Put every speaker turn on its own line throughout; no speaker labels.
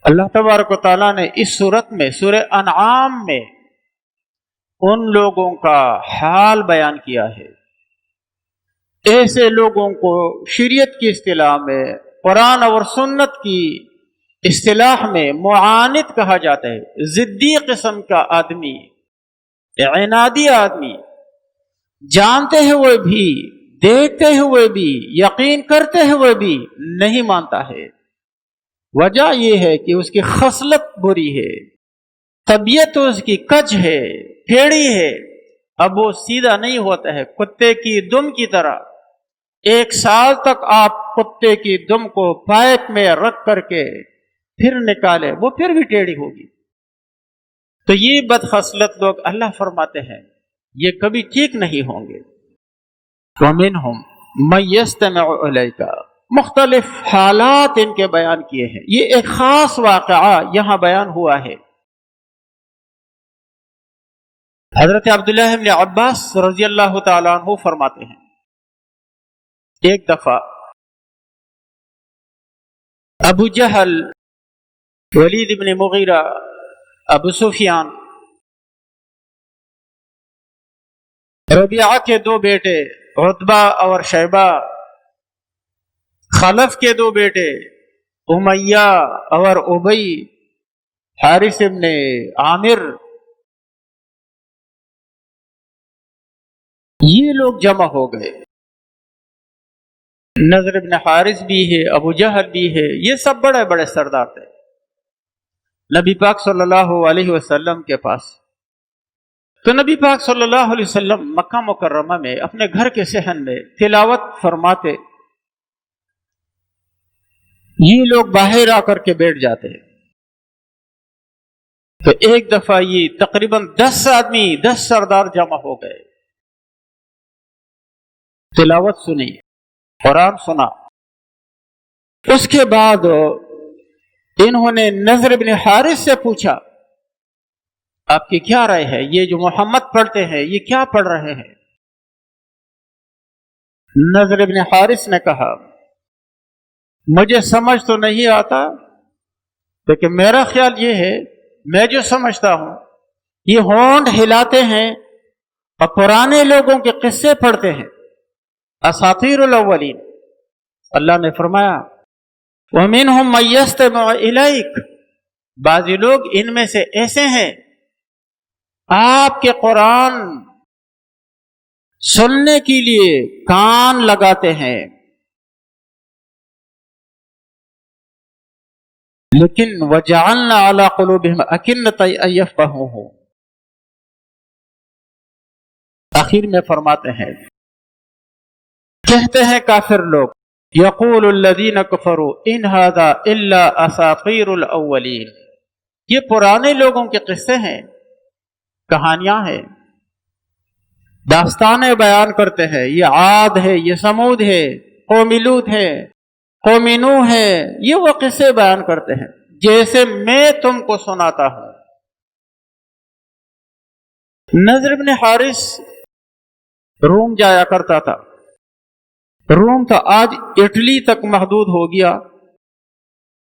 اللہ تبارک و تعالیٰ نے اس صورت میں سورہ انعام میں ان لوگوں کا حال بیان کیا ہے۔ ایسے لوگوں کو شریعت کی اصطلاح میں، قرآن اور سنت کی اصطلاح میں معاند کہا جاتا ہے۔ ضدی قسم کا آدمی، عنادی آدمی، جانتے ہوئے بھی، دیکھتے ہوئے بھی، یقین کرتے ہوئے بھی نہیں مانتا ہے۔ وجہ یہ ہے کہ اس کی خصلت بری ہے، طبیعت اس کی کج ہے، ٹیڑھی ہے۔ اب وہ سیدھا نہیں ہوتا ہے، کتے کی دم کی طرح۔ 1 سال تک آپ کتے کی دم کو پائپ میں رکھ کر کے پھر نکالے، وہ پھر بھی ٹیڑھی ہوگی۔ تو یہ بدخصلت لوگ اللہ فرماتے ہیں یہ کبھی ٹھیک نہیں ہوں گے۔ وَمِنْهُمْ مَن يَسْتَمِعُ إِلَيْكَ، مختلف حالات ان کے بیان کیے ہیں۔ یہ ایک خاص واقعہ یہاں بیان ہوا ہے۔ حضرت عبداللہ بن عباس رضی اللہ تعالیٰ عنہ فرماتے ہیں، ایک دفعہ ابو جہل، ولید بن مغیرہ، ابو سفیان، ربیعہ کے 2 بیٹے عتبہ اور شیبہ، خلف کے 2 بیٹے امیہ اور ابی، حارث بن عامر، یہ لوگ جمع ہو گئے۔ نضر بن حارث بھی ہے، ابو جہل بھی ہے، یہ سب بڑے بڑے سردار تھے نبی پاک صلی اللہ علیہ وسلم کے پاس۔ تو نبی پاک صلی اللہ علیہ وسلم مکہ مکرمہ میں اپنے گھر کے صحن میں تلاوت فرماتے، یہ لوگ باہر آ کر کے بیٹھ جاتے ہیں۔ تو ایک دفعہ یہ تقریباً 10 آدمی، 10 سردار جمع ہو گئے، تلاوت سنی، قرآن سنا۔ اس کے بعد انہوں نے نضر بن حارث سے پوچھا آپ کی کیا رائے ہے، یہ جو محمد پڑھتے ہیں یہ کیا پڑھ رہے ہیں؟ نضر بن حارث نے کہا مجھے سمجھ تو نہیں آتا، لیکن میرا خیال یہ ہے، میں جو سمجھتا ہوں یہ ہونٹ ہلاتے ہیں اور پرانے لوگوں کے قصے پڑھتے ہیں، اساطیر الاولین۔ اللہ نے فرمایا وَمِنْهُمْ مَن يَسْتَمِعُ إِلَيْكَ، بعضی لوگ ان میں سے ایسے ہیں آپ کے قرآن سننے کے لیے کان لگاتے ہیں، لیکن وَجَعَلْنَا عَلَىٰ قُلُوبِهِمْ أَكِنَّةً أَن يَفْقَهُوهُ، آخر میں فرماتے ہیں، کہتے ہیں کافر لوگ یقول الذین کفروا ان ھذا الا اساطیر الاولین، یہ پرانے لوگوں کے قصے ہیں، کہانیاں ہیں، داستانیں بیان کرتے ہیں، یہ عاد ہے، یہ سمود ہے، قوم لوط ہے، قوم نوح ہے، یہ وہ قصے بیان کرتے ہیں جیسے میں تم کو سناتا ہوں۔ نضر بن حارث روم جایا کرتا تھا، روم تو آج اٹلی تک محدود ہو گیا،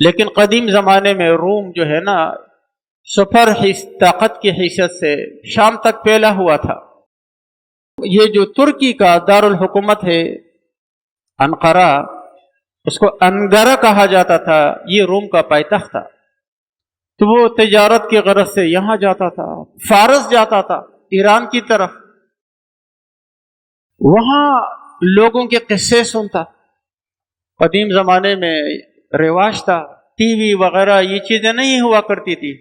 لیکن قدیم زمانے میں روم جو ہے نا سپر طاقت کی حیثیت سے شام تک پھیلا ہوا تھا۔ یہ جو ترکی کا دارالحکومت ہے انقرہ، اس کو انگرہ کہا جاتا تھا، یہ روم کا پائیتخت تھا۔ تو وہ تجارت کی غرض سے یہاں جاتا تھا، فارس جاتا تھا، ایران کی طرف، وہاں لوگوں کے قصے سنتا۔ قدیم زمانے میں رواج تھا، ٹی وی وغیرہ یہ چیزیں نہیں ہوا کرتی تھی۔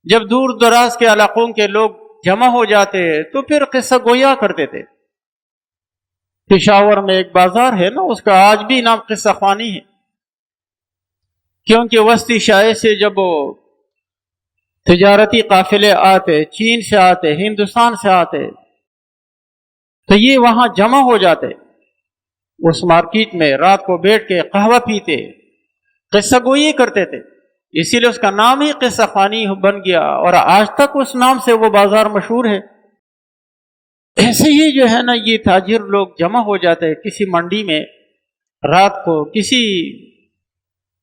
جب دور دراز کے علاقوں کے لوگ جمع ہو جاتے تو پھر قصہ گویا کرتے تھے۔ پشاور میں ایک بازار ہے نا، اس کا آج بھی نام قصہ خوانی ہے، کیونکہ وسطی شاہی سے جب وہ تجارتی قافلے آتے، چین سے آتے، ہندوستان سے آتے، تو یہ وہاں جمع ہو جاتے، اس مارکیٹ میں رات کو بیٹھ کے قہوہ پیتے، قصہ گوئی کرتے تھے، اسی لیے اس کا نام ہی قصہ خوانی بن گیا، اور آج تک اس نام سے وہ بازار مشہور ہے۔ ایسے ہی جو ہے نا یہ تاجر لوگ جمع ہو جاتے ہیں کسی منڈی میں رات کو، کسی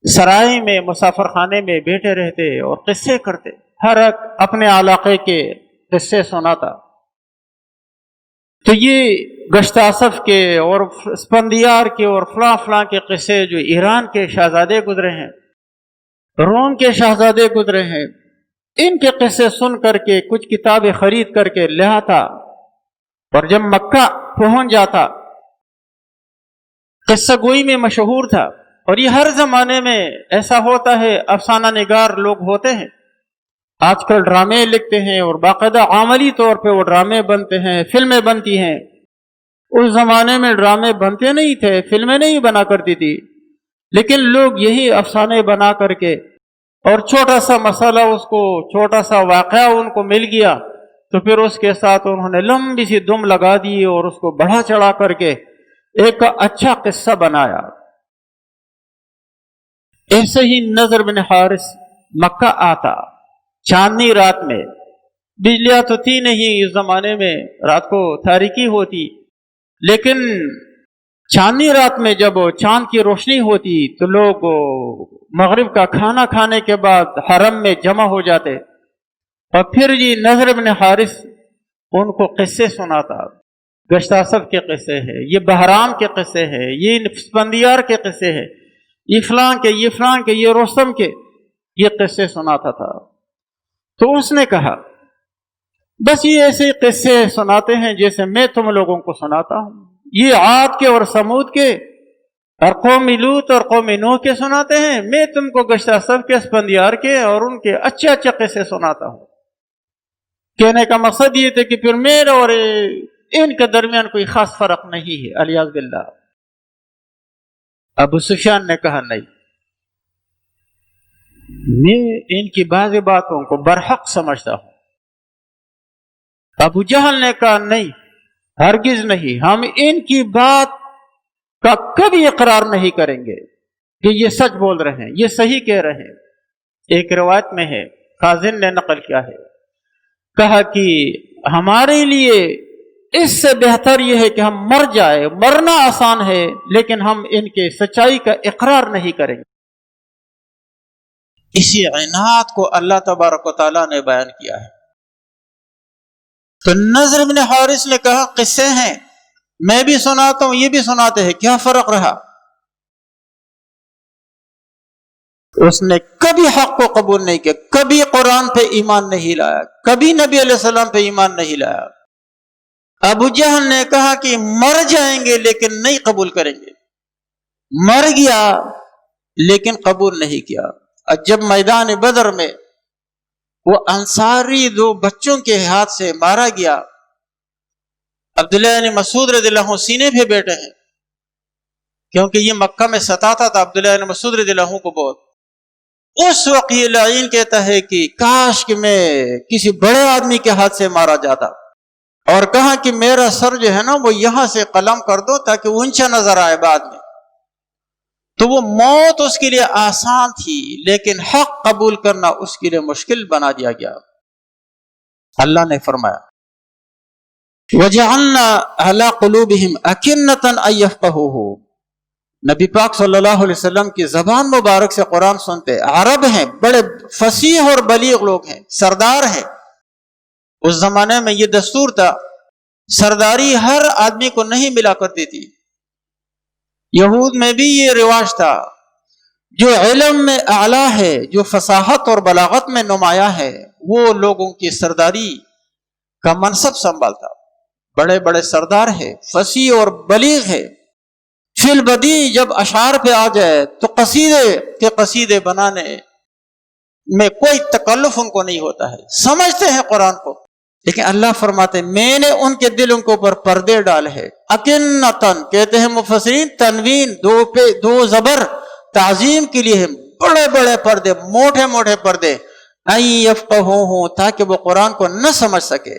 سرائے میں مسافر خانے میں بیٹھے رہتے اور قصے کرتے، ہر ایک اپنے علاقے کے قصے سناتا۔ تو یہ گشت اسف کے اور اسفندیار کے اور فلاں فلاں کے قصے جو ایران کے شہزادے گزرے ہیں، روم کے شہزادے گزرے ہیں، ان کے قصے سن کر کے کچھ کتابیں خرید کر کے لے آتا، اور جب مکہ پہنچ جاتا قصہ گوئی میں مشہور تھا۔ اور یہ ہر زمانے میں ایسا ہوتا ہے، افسانہ نگار لوگ ہوتے ہیں، آج کل ڈرامے لکھتے ہیں اور باقاعدہ عملی طور پہ وہ ڈرامے بنتے ہیں، فلمیں بنتی ہیں۔ اس زمانے میں ڈرامے بنتے نہیں تھے، فلمیں نہیں بنا کرتی تھی، لیکن لوگ یہی افسانے بنا کر کے، اور چھوٹا سا مسئلہ، اس کو چھوٹا سا واقعہ ان کو مل گیا تو پھر اس کے ساتھ انہوں نے لمبی سی دم لگا دی اور اس کو بڑھا چڑھا کر کے ایک اچھا قصہ بنایا۔ ایسے ہی نضر بن حارث مکہ آتا چاندنی رات میں، بجلیاں تو تھی نہیں اس زمانے میں، رات کو تاریکی ہوتی، لیکن چاندنی رات میں جب چاند کی روشنی ہوتی تو لوگ مغرب کا کھانا کھانے کے بعد حرم میں جمع ہو جاتے، اور پھر یہ نضر بن حارث ان کو قصے سناتا۔ گشت اسف کے قصے ہیں، یہ بہرام کے قصے ہیں، یہ اسفندیار کے قصے ہیں، یہ فلاں کے، یہ فلاں کے، یہ رستم کے، یہ قصے سناتا تھا۔ تو اس نے کہا بس یہ ایسے قصے سناتے ہیں جیسے میں تم لوگوں کو سناتا ہوں، یہ عاد کے اور سمود کے اور قوم لوط اور قوم نوح کے سناتے ہیں، میں تم کو گشت اسف کے، اسفندیار کے اور ان کے اچھے اچھے قصے سناتا ہوں۔ کہنے کا مقصد یہ تھا کہ پھر میرے اور ان کے درمیان کوئی خاص فرق نہیں ہے، الیاذ باللہ۔ ابو سفیان نے کہا نہیں، میں ان کی بعض باتوں کو برحق سمجھتا ہوں۔ ابو جہل نے کہا نہیں، ہرگز نہیں، ہم ان کی بات کا کبھی اقرار نہیں کریں گے کہ یہ سچ بول رہے ہیں، یہ صحیح کہہ رہے ہیں۔ ایک روایت میں ہے، خازن نے نقل کیا ہے، کہا کہ ہمارے لیے اس سے بہتر یہ ہے کہ ہم مر جائے، مرنا آسان ہے لیکن ہم ان کے سچائی کا اقرار نہیں کریں گے۔ اسی عناد کو اللہ تبارک و تعالیٰ نے بیان کیا ہے۔ تو نضر بن حارث نے کہا قصے ہیں، میں بھی سناتا ہوں، یہ بھی سناتے ہیں، کیا فرق رہا؟ اس نے کبھی حق کو قبول نہیں کیا، کبھی قرآن پہ ایمان نہیں لایا، کبھی نبی علیہ السلام پہ ایمان نہیں لایا۔ ابو جہل نے کہا کہ مر جائیں گے لیکن نہیں قبول کریں گے، مر گیا لیکن قبول نہیں کیا۔ اور جب میدان بدر میں وہ انصاری دو بچوں کے ہاتھ سے مارا گیا، عبداللہ بن مسعود رضی اللہ عنہ سینے پہ بیٹھے ہیں، کیونکہ یہ مکہ میں ستاتا تھا عبداللہ بن مسعود رضی اللہ عنہ کو بہت۔ اس وقت یہ لعین کہتا ہے کہ کاش کہ میں کسی بڑے آدمی کے ہاتھ سے مارا جاتا، اور کہا کہ میرا سر جو ہے نا وہ یہاں سے قلم کر دو تاکہ اونچا نظر آئے بعد میں۔ تو وہ موت اس کے لیے آسان تھی لیکن حق قبول کرنا اس کے لیے مشکل بنا دیا گیا۔ اللہ نے فرمایا وَجَعَلْنَا عَلَىٰ قُلُوبِهِمْ أَكِنَّةً أَن يَفْقَهُوهُ۔ نبی پاک صلی اللہ علیہ وسلم کی زبان مبارک سے قرآن سنتے، عرب ہیں، بڑے فصیح اور بلیغ لوگ ہیں، سردار ہیں۔ اس زمانے میں یہ دستور تھا، سرداری ہر آدمی کو نہیں ملا کرتی تھی۔ یہود میں بھی یہ رواج تھا، جو علم میں اعلیٰ ہے، جو فصاحت اور بلاغت میں نمایاں ہے، وہ لوگوں کی سرداری کا منصب سنبھالتا۔ بڑے بڑے سردار ہیں، فصیح اور بلیغ ہے۔ فی البدی جب اشعار پہ آ جائے تو قصیدے کے قصیدے بنانے میں کوئی تکلف ان کو نہیں ہوتا ہے، سمجھتے ہیں قرآن کو۔ لیکن اللہ فرماتے میں نے ان کے دلوں کے اوپر پردے ڈالے ہیں۔ اکنتن کہتے ہیں مفسرین، تنوین دو زبر تعظیم کے لیے بڑے بڑے پردے، موٹے موٹے پردے، ان یفقہوہ، تاکہ وہ قرآن کو نہ سمجھ سکے۔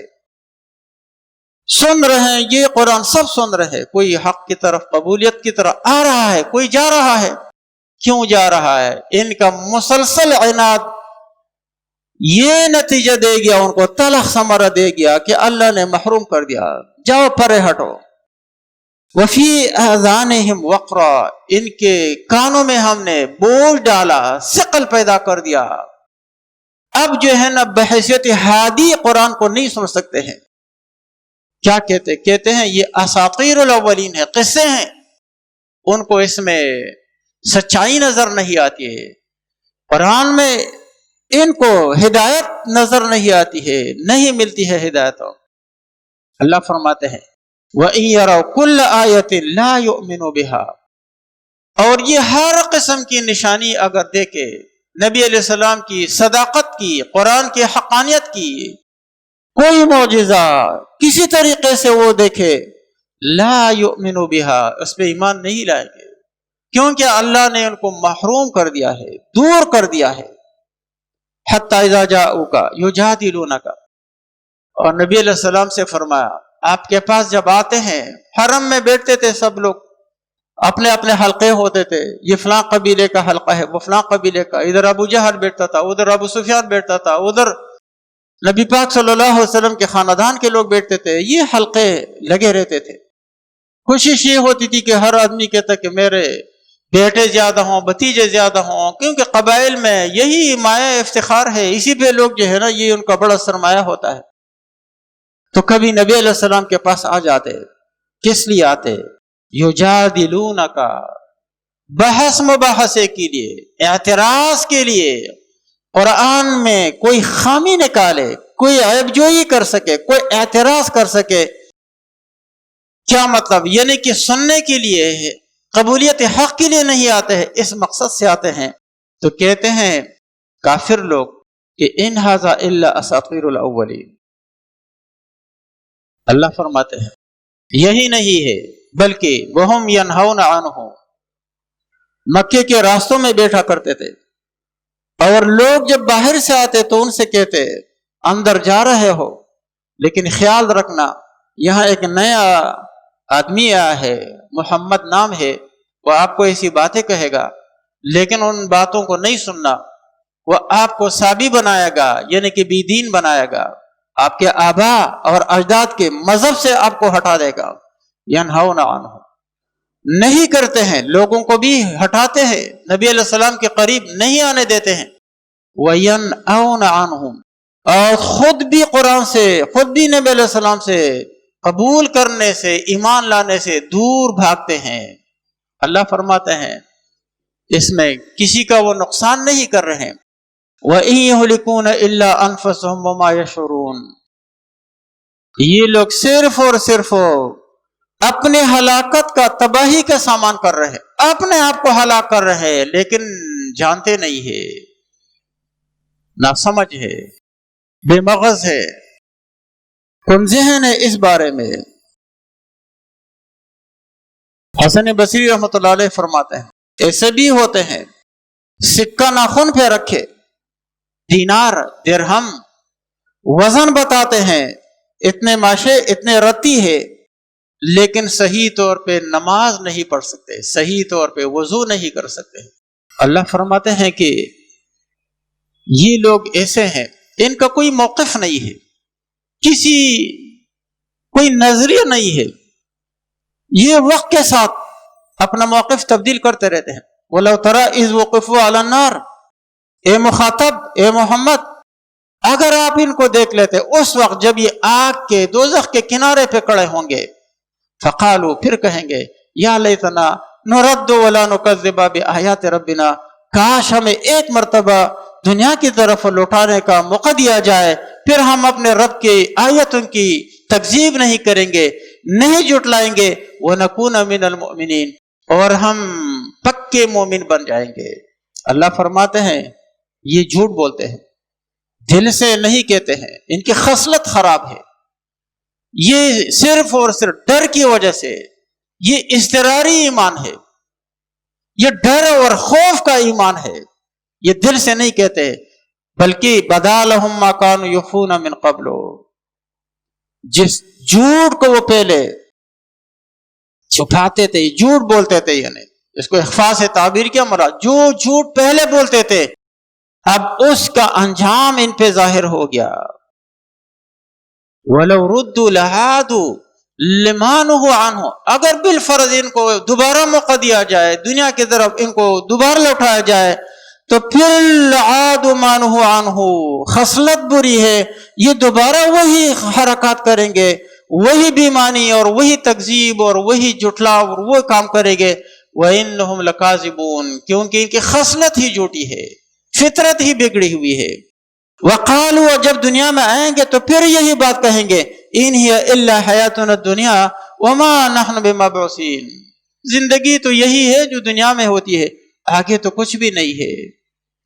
سن رہے ہیں یہ قرآن، سب سن رہے ہیں، کوئی حق کی طرف، قبولیت کی طرف آ رہا ہے، کوئی جا رہا ہے۔ کیوں جا رہا ہے؟ ان کا مسلسل عناد یہ نتیجہ دے گیا، ان کو تلخ ثمرہ دے گیا کہ اللہ نے محروم کر دیا، جاؤ پرے ہٹو۔ وفی اذانہم وقرا، ان کے کانوں میں ہم نے بوجھ ڈالا، ثقل پیدا کر دیا، اب جو ہے نا بحیثیت ہادی قرآن کو نہیں سن سکتے ہیں۔ کیا کہتے ہیں یہ اساطیر الاولین ہے، قصے ہیں، ان کو اس میں سچائی نظر نہیں آتی ہے، قرآن میں ان کو ہدایت نظر نہیں آتی ہے، نہیں ملتی ہے ہدایت۔ اللہ فرماتے ہیں وَإِن يَرَوْا كُلَّ آيَةٍ لَا يُؤْمِنُوا بِهَا، اور یہ ہر قسم کی نشانی اگر دیکھے، نبی علیہ السلام کی صداقت کی، قرآن کی حقانیت کی، کوئی معجزہ کسی طریقے سے وہ دیکھے، لا یؤمنوا بها، اس پہ ایمان نہیں لائیں گے، کیونکہ اللہ نے ان کو محروم کر دیا ہے، دور کر دیا ہے۔ حتی اذا جاؤک یجادلونک، اور نبی علیہ السلام سے فرمایا آپ کے پاس جب آتے ہیں، حرم میں بیٹھتے تھے سب لوگ، اپنے اپنے حلقے ہوتے تھے، یہ فلاں قبیلے کا حلقہ ہے، وہ فلاں قبیلے کا، ادھر ابو جہل بیٹھتا تھا، ادھر ابو سفیان بیٹھتا تھا، ادھر نبی پاک صلی اللہ علیہ وسلم کے خاندان کے لوگ بیٹھتے تھے، یہ حلقے لگے رہتے تھے۔ کوشش یہ ہوتی تھی کہ ہر آدمی کہتا کہ میرے بیٹے زیادہ ہوں، بھتیجے زیادہ ہوں، کیونکہ قبائل میں یہی مایہ افتخار ہے، اسی پہ لوگ جو ہے نا یہ ان کا بڑا سرمایہ ہوتا ہے۔ تو کبھی نبی علیہ السلام کے پاس آ جاتے، کس لیے آتے؟ یجادلونک، بحث مباحثے کے لیے، اعتراض کے لیے، قرآن میں کوئی خامی نکالے، کوئی عیب جوئی کر سکے، کوئی اعتراض کر سکے۔ کیا مطلب؟ یعنی کہ سننے کے لیے، قبولیت حق کے لیے نہیں آتے ہیں، اس مقصد سے آتے ہیں۔ تو کہتے ہیں کافر لوگ کہ ان ھذا الا اساطیر الاولین، اللہ فرماتے ہیں یہی نہیں ہے بلکہ وہم ینہون عنہ، مکے کے راستوں میں بیٹھا کرتے تھے، اور لوگ جب باہر سے آتے تو ان سے کہتے اندر جا رہے ہو، لیکن خیال رکھنا یہاں ایک نیا آدمی آیا ہے، محمد نام ہے، وہ آپ کو ایسی باتیں کہے گا، لیکن ان باتوں کو نہیں سننا، وہ آپ کو سابی بنائے گا، یعنی کہ بی دین بنائے گا، آپ کے آبا اور اجداد کے مذہب سے آپ کو ہٹا دے گا۔ ینہون عنہ، نہیں کرتے ہیں، لوگوں کو بھی ہٹاتے ہیں، نبی علیہ السلام کے قریب نہیں آنے دیتے ہیں۔ وَيَنْأَوْنَ عَنْهُمْ، اور خود بھی قرآن سے، خود بھی نبی علیہ السلام سے قبول کرنے سے، ایمان لانے سے دور بھاگتے ہیں۔ اللہ فرماتے ہیں اس میں کسی کا وہ نقصان نہیں کر رہے ہیں۔ وَإِن يَهْلِكُونَ إِلَّا أَنفُسَهُمْ وَمَا يَشْعُرُونَ، یہ لوگ صرف اور صرف اپنے ہلاکت کا، تباہی کا سامان کر رہے ہیں، اپنے آپ کو ہلاک کر رہے ہیں، لیکن جانتے نہیں ہے، ناسمجھ ہے، بے مغز ہے، کم ذہن ہے اس بارے میں۔ حسن بصری رحمۃ اللہ علیہ فرماتے ہیں ایسے بھی ہوتے ہیں سکہ ناخن پہ رکھے، دینار درہم وزن بتاتے ہیں، اتنے ماشے اتنے رتی ہے، لیکن صحیح طور پہ نماز نہیں پڑھ سکتے، صحیح طور پہ وضو نہیں کر سکتے۔ اللہ فرماتے ہیں کہ یہ لوگ ایسے ہیں، ان کا کوئی موقف نہیں ہے، کوئی نظریہ نہیں ہے، یہ وقت کے ساتھ اپنا موقف تبدیل کرتے رہتے ہیں۔ وَلَوْ تَرَىٰ إِذْ وُقِفُوا عَلَى النَّارِ، اے مخاطب، اے محمد، اگر آپ ان کو دیکھ لیتے اس وقت جب یہ آگ کے، دوزخ کے کنارے پہ کھڑے ہوں گے، فقالوا، پھر کہیں گے یا لیتنا نرد ولا نکذب بآیات ربنا، کاش ہمیں ایک مرتبہ دنیا کی طرف لوٹانے کا موقع دیا جائے، پھر ہم اپنے رب کی آیتوں کی تکذیب نہیں کریں گے، نہیں جھٹلائیں گے، وَنَكُونَ مِنَ الْمُؤْمِنِينَ، اور ہم پکے مومن بن جائیں گے۔ اللہ فرماتے ہیں یہ جھوٹ بولتے ہیں، دل سے نہیں کہتے ہیں، ان کی خصلت خراب ہے، یہ صرف اور صرف ڈر کی وجہ سے، یہ اضطراری ایمان ہے، یہ ڈر اور خوف کا ایمان ہے، یہ دل سے نہیں کہتے، بلکہ بَدَا لَهُم مَّا كَانُوا يُخْفُونَ مِن قَبْلُ، جس جھوٹ کو وہ پہلے چھپاتے تھے، جھوٹ بولتے تھے، یعنی اس کو اخفاء سے تعبیر کیا مراد، جو جھوٹ پہلے بولتے تھے اب اس کا انجام ان پہ ظاہر ہو گیا۔ وَلَوْ رُدُّوا لَعَادُوا لما نہوا عنہ، اگر بالفرض ان کو دوبارہ موقع دیا جائے، دنیا کی طرف ان کو دوبارہ لوٹایا جائے، تو پھر عاد ما نہوا عنہ، خصلت بری ہے، یہ دوبارہ وہی حرکات کریں گے، وہی بیمانی اور وہی تکذیب اور وہی جھٹلا اور وہ کام کریں گے۔ وَإِنَّهُمْ لَكَاذِبُونَ، کیونکہ ان کی خصلت ہی جھوٹی ہے، فطرت ہی بگڑی ہوئی ہے۔ وقالوا، اور جب دنیا میں آئیں گے تو پھر یہی بات کہیں گے، ان ہی الا حیاتنا الدنیا وما نحن بمبعوثین، زندگی تو یہی ہے جو دنیا میں ہوتی ہے، آگے تو کچھ بھی نہیں ہے۔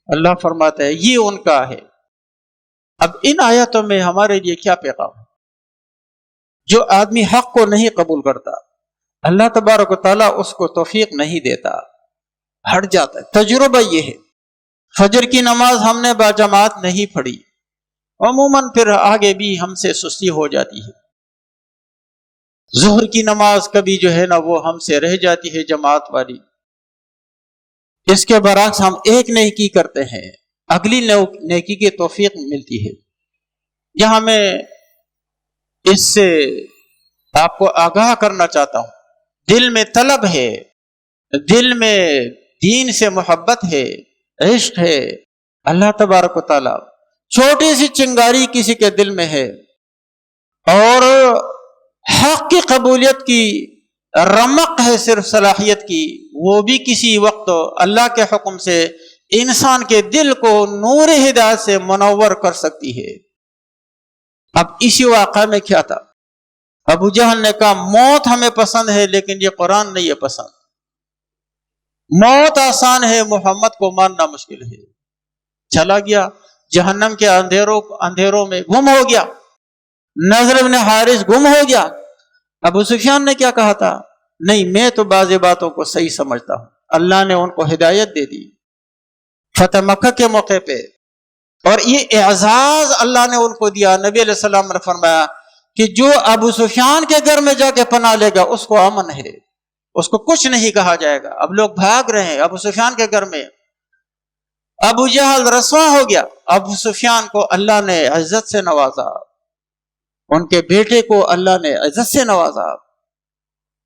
اللہ فرماتا ہے یہ ان کا ہے۔ اب ان آیاتوں میں ہمارے لیے کیا پیغام ہے؟ جو آدمی حق کو نہیں قبول کرتا، اللہ تبارک و تعالیٰ اس کو توفیق نہیں دیتا، ہٹ جاتا ہے۔ تجربہ یہ ہے، فجر کی نماز ہم نے باجماعت نہیں پڑھی، عموماً پھر آگے بھی ہم سے سستی ہو جاتی ہے۔ ظہر کی نماز کبھی جو ہے نا وہ ہم سے رہ جاتی ہے جماعت والی۔ اس کے برعکس ہم ایک نیکی کرتے ہیں، اگلی نیکی کی توفیق ملتی ہے۔ یہاں میں اس سے آپ کو آگاہ کرنا چاہتا ہوں، دل میں طلب ہے، دل میں دین سے محبت ہے، عشق ہے، اللہ تبارک و تعالی چھوٹی سی چنگاری کسی کے دل میں ہے اور حق کی قبولیت کی رمق ہے، صرف صلاحیت کی، وہ بھی کسی وقت اللہ کے حکم سے انسان کے دل کو نور ہدایت سے منور کر سکتی ہے۔ اب اسی واقعہ میں کیا تھا؟ ابو جہل نے کہا موت ہمیں پسند ہے لیکن یہ قرآن نہیں ہے پسند، موت آسان ہے، محمد کو ماننا مشکل ہے۔ چلا گیا جہنم کے اندھیروں میں گم ہو گیا، نضر بن حارث گم ہو گیا۔ ابو سفیان نے کیا کہا تھا؟ نہیں، میں تو بعض باتوں کو صحیح سمجھتا ہوں۔ اللہ نے ان کو ہدایت دے دی فتح مکہ کے موقع پہ، اور یہ اعزاز اللہ نے ان کو دیا۔ نبی علیہ السلام نے فرمایا کہ جو ابو سفیان کے گھر میں جا کے پناہ لے گا اس کو امن ہے، اس کو کچھ نہیں کہا جائے گا۔ اب لوگ بھاگ رہے ہیں ابو سفیان کے گھر میں، ابو جہل رسوا ہو گیا، ابو سفیان کو اللہ نے عزت سے نوازا، ان کے بیٹے کو اللہ نے عزت سے نوازا۔